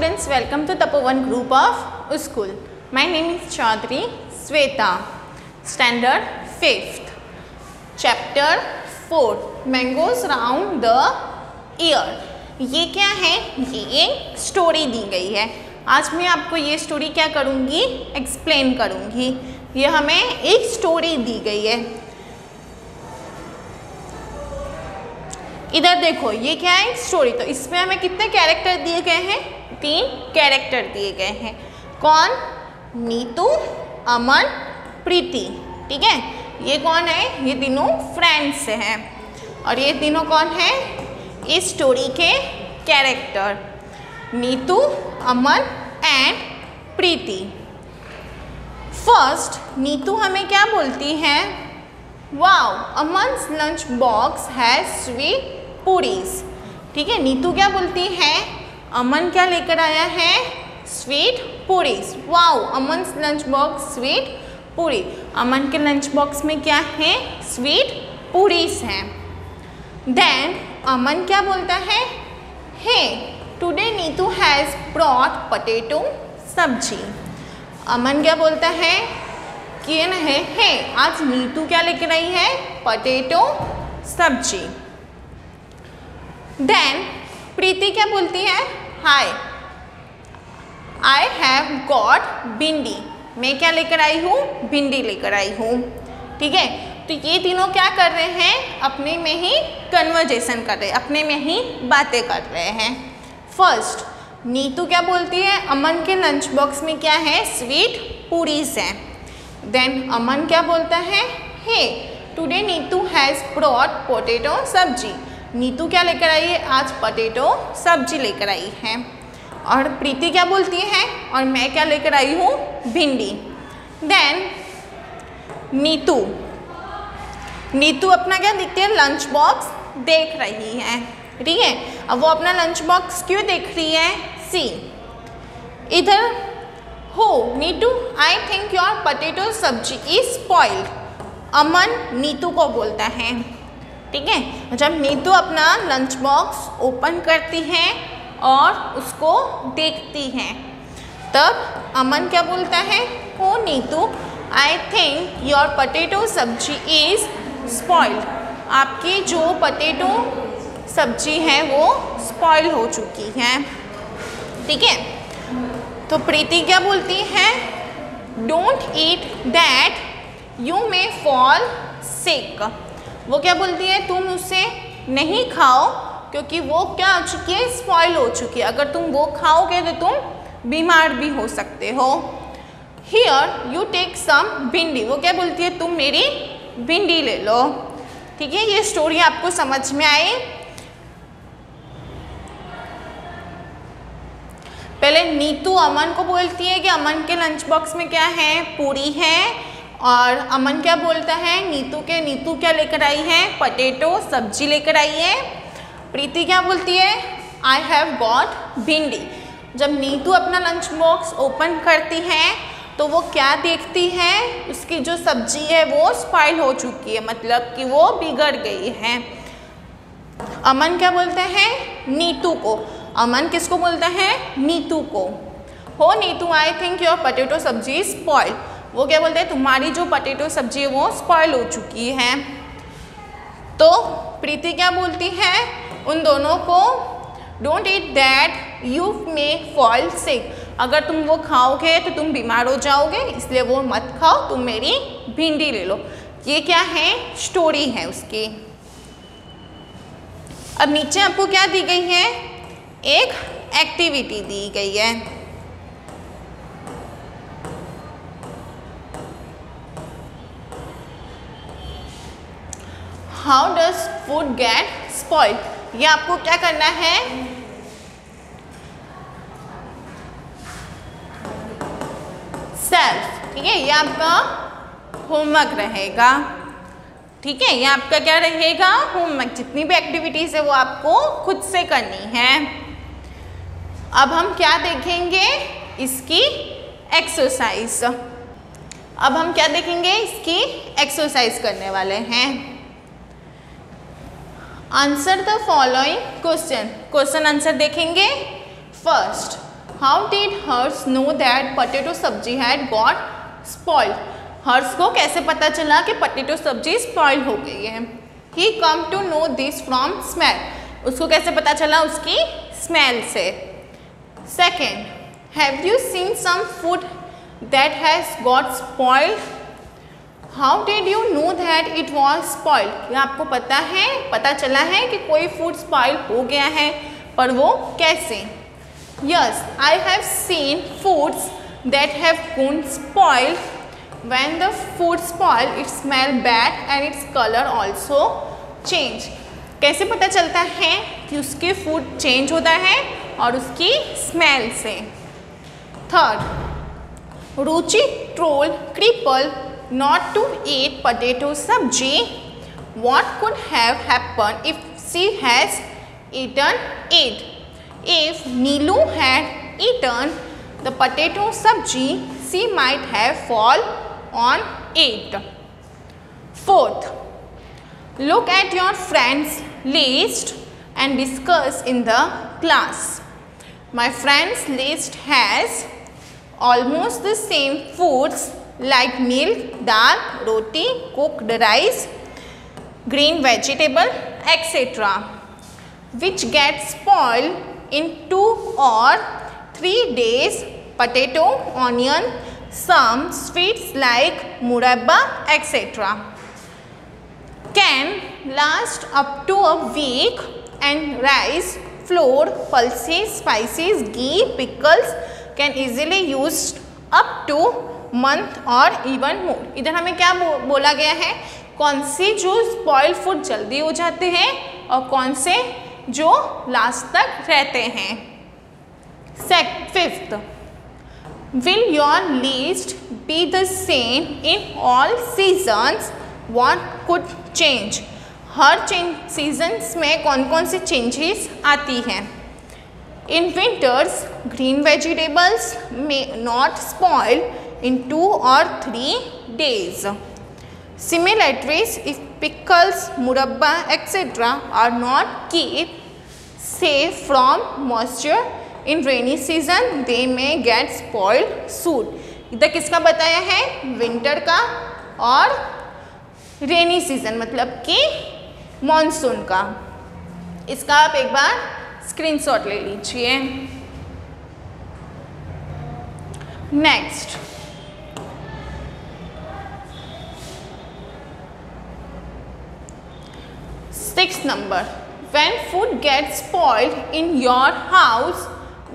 students, welcome to Tapovan group of school. My name is Chaudhary Sweta. Standard 5th. Chapter 4. Mangoes round the ear. ये क्या है? ये एक story दी गई है. आज मैं आपको ये स्टोरी क्या करूँगी? एक्सप्लेन करूँगी. ये हमें एक स्टोरी दी गई है. इधर देखो, ये क्या है? स्टोरी. तो इसमें हमें कितने कैरेक्टर दिए गए हैं? 3 कैरेक्टर दिए गए हैं. कौन? नीतू, अमन, प्रीति. ठीक है, ये कौन है? ये तीनों फ्रेंड्स हैं. और ये तीनों कौन है? इस स्टोरी के character Neetu, Aman and Preeti. First Neetu हमें क्या बोलती है? Wow, Aman's lunch box has sweet puris. ठीक है, नीतू क्या बोलती है? अमन क्या लेकर आया है? Sweet puris. Wow, Aman's lunch box sweet puri. Aman के लंच बॉक्स में क्या है? स्वीट पूरीज हैं. देन अमन क्या बोलता है? Hey, today Neetu has brought potato sabzi. Aman क्या बोलता है? क्या है? हे, आज नीतू क्या लेकर आई है? पोटैटो सब्जी. देन प्रीति क्या बोलती है? हाय, आई हैव गॉट भिंडी. मैं क्या लेकर आई हूँ? भिंडी लेकर आई हूँ. ठीक है, तो ये तीनों क्या कर रहे हैं? अपने में ही कन्वर्जेशन कर रहे हैं, अपने में ही बातें कर रहे हैं. फर्स्ट नीतू क्या बोलती है? अमन के लंच बॉक्स में क्या है? स्वीट पूरीज हैं. देन अमन क्या बोलता है? Hey, today Neetu has brought potato sabzi. Neetu क्या लेकर आई है? आज पोटैटो सब्जी लेकर आई है. और प्रीति क्या बोलती है? और मैं क्या लेकर आई हूँ? भिंडी. देन नीतू अपना क्या देखती है? लंच बॉक्स देख रही है. ठीक है, अब वो अपना लंच बॉक्स क्यों देख रही है? सी इधर, हो Neetu, I think your potato sabzi is spoiled. अमन नीतू को बोलता है. ठीक है, जब नीतू अपना लंच बॉक्स ओपन करती है और उसको देखती है, तब अमन क्या बोलता है? Oh Neetu, I think your potato sabzi is spoiled. आपकी जो पोटैटो सब्जी है वो स्पॉइल हो चुकी है. ठीक है, तो प्रीति क्या बोलती है? Don't eat that, you may fall sick. वो क्या बोलती है? तुम उसे नहीं खाओ क्योंकि वो क्या हो चुकी है? स्पॉइल हो चुकी है. अगर तुम वो खाओगे तो तुम बीमार भी हो सकते हो. हियर यू टेक सम भिंडी. वो क्या बोलती है? तुम मेरी भिंडी ले लो. ठीक है, ये स्टोरी आपको समझ में आई? पहले नीतू अमन को बोलती है कि अमन के लंच बॉक्स में क्या है? पूरी है. और अमन क्या बोलता है? नीतू क्या लेकर आई है? पोटैटो सब्जी लेकर आई है. प्रीति क्या बोलती है? आई हैव गॉट भिंडी. जब नीतू अपना लंच बॉक्स ओपन करती है तो वो क्या देखती है? उसकी जो सब्जी है वो स्पॉइल हो चुकी है, मतलब कि वो बिगड़ गई है. अमन क्या बोलता है? नीतू को. अमन किसको बोलता है? नीतू को. हो Neetu, I think your potato sabzi is spoiled. वो क्या बोलते हैं? तुम्हारी जो पोटैटो सब्जी है वो स्पॉइल हो चुकी है. तो प्रीति क्या बोलती है उन दोनों को? Don't eat that, you may fall sick. अगर तुम वो खाओगे तो तुम बीमार हो जाओगे, इसलिए वो मत खाओ, तुम मेरी भिंडी ले लो. ये क्या है? स्टोरी है उसकी. अब नीचे आपको क्या दी गई है? एक एक्टिविटी दी गई है. How does food gate spoiled. ये आपको क्या करना है? सेल्फ. ठीक है, ये आपका होमवर्क रहेगा. ठीक है, ये आपका क्या रहेगा? होमवर्क. जितनी भी एक्टिविटीज है वो आपको खुद से करनी है. अब हम क्या देखेंगे? इसकी एक्सरसाइज. अब हम क्या देखेंगे? इसकी एक्सरसाइज करने वाले हैं. Answer the following question. Question answer देखेंगे. First, how did Harsh know that potato sabzi had got spoiled? Harsh को कैसे पता चला कि पोटैटो सब्जी स्पॉइल हो गई है? He come to know this from smell. उसको कैसे पता चला? उसकी स्मेल से. Second, have you seen some food that has got spoiled? How did you know that it was spoiled? क्या आपको पता चला है कि कोई फूड स्पॉइल हो गया है, पर वो कैसे? Yes, I have seen foods that have gone spoiled. When the food spoil it smell bad and its colour also change. कैसे पता चलता है कि उसके फूड चेंज होता है? और उसकी स्मेल से. Third, Ruchi told cripple not to eat potato sabji. What could have happened if she has eaten it? If Neelu had eaten the potato sabji, she might have fall on it. Fourth, look at your friends list and discuss in the class. My friends list has almost the same foods like milk, dal, roti, cooked rice, green vegetable, etc. which get spoiled in 2 or 3 days. Potato, onion, some sweets like murabba, etc. can last up to a week, and rice, flour, pulses, spices, ghee, pickles can easily used up to month और even more. इधर हमें क्या बोला गया है? कौन सी जो spoil food जल्दी हो जाते हैं और कौन से जो लास्ट तक रहते हैं. Fifth, will your list be the same in all seasons? What could change? Her seasons में कौन कौन सी चेंजेस आती हैं? In winters green vegetables may not spoil in 2 or 3 days. Similarly, if pickles, murabba, etc. are not kept safe from moisture in rainy season, they may get spoiled soon. इधर किसका बताया है? Winter का और rainy season मतलब कि monsoon का. इसका आप एक बार स्क्रीनशॉट ले लीजिए. Next, sixth number, when food gets spoiled in your house,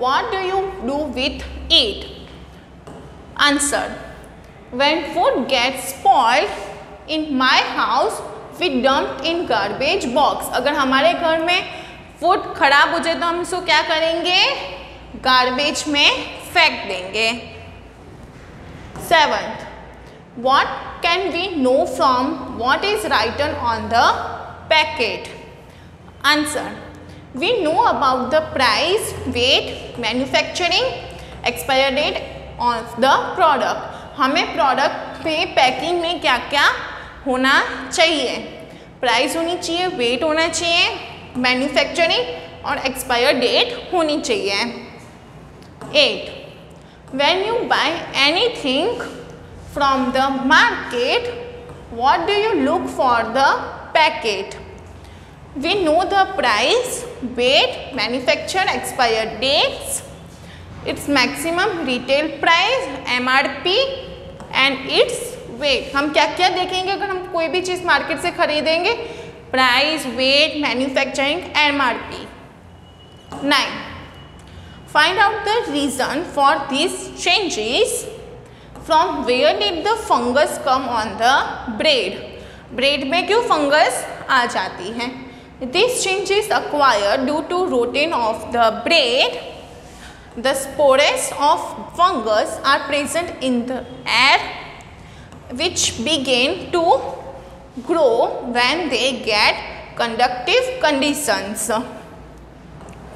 what do you do with it? Answer, when food gets spoiled in my house, we dump in garbage box. अगर हमारे घर में फूड खराब हो जाए तो हम इसको क्या करेंगे? गार्बेज में फेंक देंगे. Seventh, what can we know from what is written on the packet? Answer, we know about the price, weight, manufacturing, expiry date of the product. हमें प्रोडक्ट में पैकिंग में क्या क्या होना चाहिए? प्राइस होनी चाहिए, वेट होना चाहिए, मैन्युफैक्चरिंग और एक्सपायर डेट होनी चाहिए. 8, when you buy anything from the market, what do you look for the packet? We know the price, weight, manufacture, expire dates, its maximum retail price, MRP and its weight. हम क्या क्या देखेंगे अगर हम कोई भी चीज़ मार्केट से खरीदेंगे? Price, weight, manufacturing, MRP. 9, find out the reason for these changes. From where did the fungus come on the bread? Bread में क्यों फंगस आ जाती है? These changes acquired due to rotting of the bread. The spores of fungus are present in the air, which begin to grow when they get conductive conditions.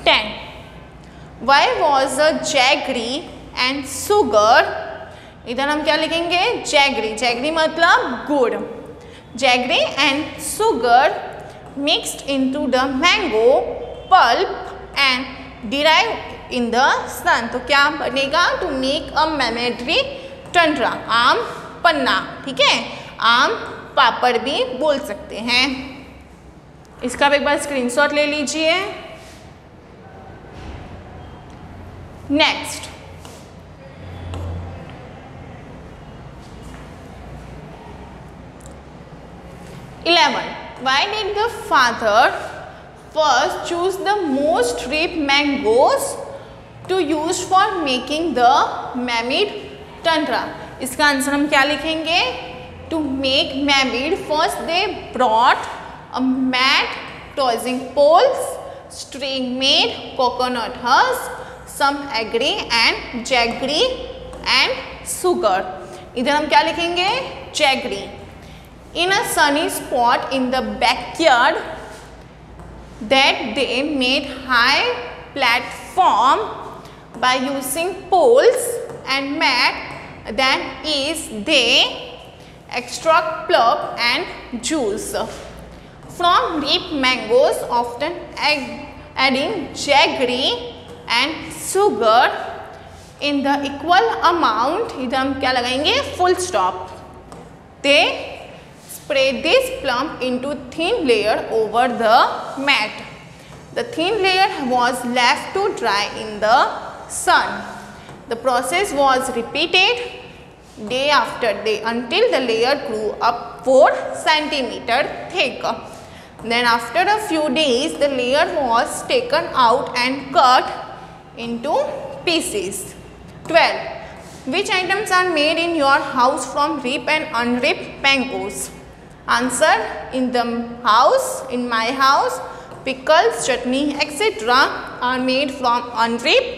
10. Why was the jaggery and sugar? इधर हम क्या लिखेंगे? Jaggery. Jaggery मतलब गुड़. Jaggery and sugar mixed into the mango pulp and derived in the sun. तो क्या बनेगा? To make a mammary tundra. आम पन्ना, ठीक है, आम पापड़ भी बोल सकते हैं। इसका भी एक बार स्क्रीनशॉट ले लीजिए। Next, why did the father first choose the most ripe mangoes to use for making the mamid tundra? इसका आंसर हम क्या लिखेंगे? To make mamid, first they brought a mat, tossing poles, string made, coconut husk, some agri and jaggery and sugar. इधर हम क्या लिखेंगे? jaggery. In a sunny spot in the backyard, that they made high platform by using poles and mat. Then is they extract pulp and juice from ripe mangoes, often adding jaggery and sugar in the equal amount. इधर हम क्या लगाएंगे? full stop. They spread this plum into thin layer over the mat. The thin layer was left to dry in the sun. The process was repeated day after day until the layer grew up 4 centimeters thick. Then after a few days, the layer was taken out and cut into pieces. 12. Which items are made in your house from ripe and unripe mangoes? Answer: in the house, in my house, pickles, chutney, etc. are made from unripe,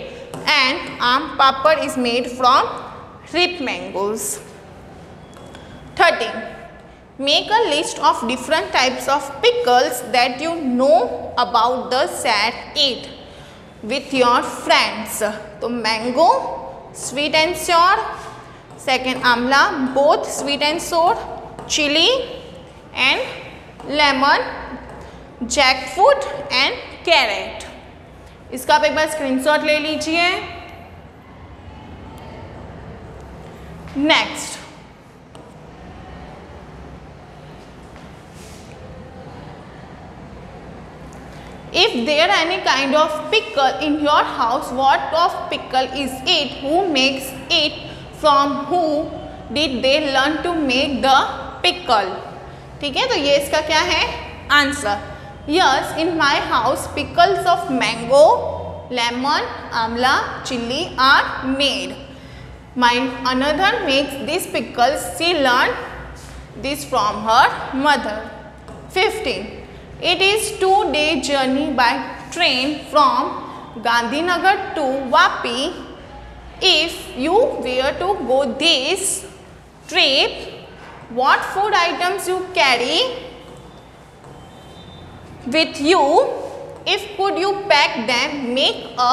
and aam papad is made from ripe mangoes. 13. Make a list of different types of pickles that you know about the set it with your friends. तो mango, sweet and sour. Second, amla, both sweet and sour. Chili and lemon, jackfruit and carrot. इसका आप एक बार screenshot ले लीजिए। Next, if there any kind of pickle in your house, what of pickle is it? Who makes it? From who did they learn to make the pickle? ठीक है, तो ये इसका क्या है? Answer: yes, in my house pickles of mango, lemon, amla, chilli are made. My another makes this pickles. She learn this from her mother. 15. It is 2-day journey by train from Gandhinagar to Vapi. If you were to go this trip, what food items you carry with you? If could you pack them? Make a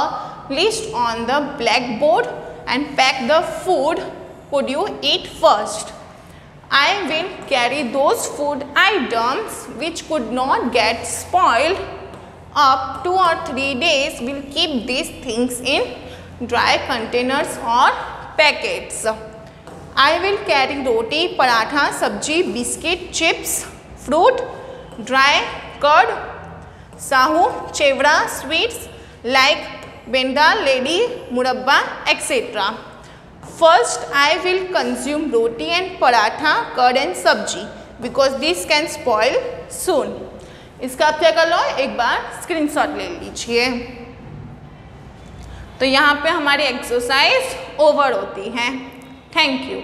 list on the blackboard and pack the food could you eat first. I will carry those food items which could not get spoiled up 2 or 3 days. We'll keep these things in dry containers or packets. I will carry roti, paratha, sabji, biscuit, chips, fruit, dry curd, sahu, chevra, sweets like benda, lady, murabba, etc. First, I will consume roti and paratha, curd and sabji because this can spoil soon. इसका आप क्या कर लो, एक बार screenshot ले लीजिए। तो यहाँ पे हमारी एक्सरसाइज ओवर होती है। Thank you.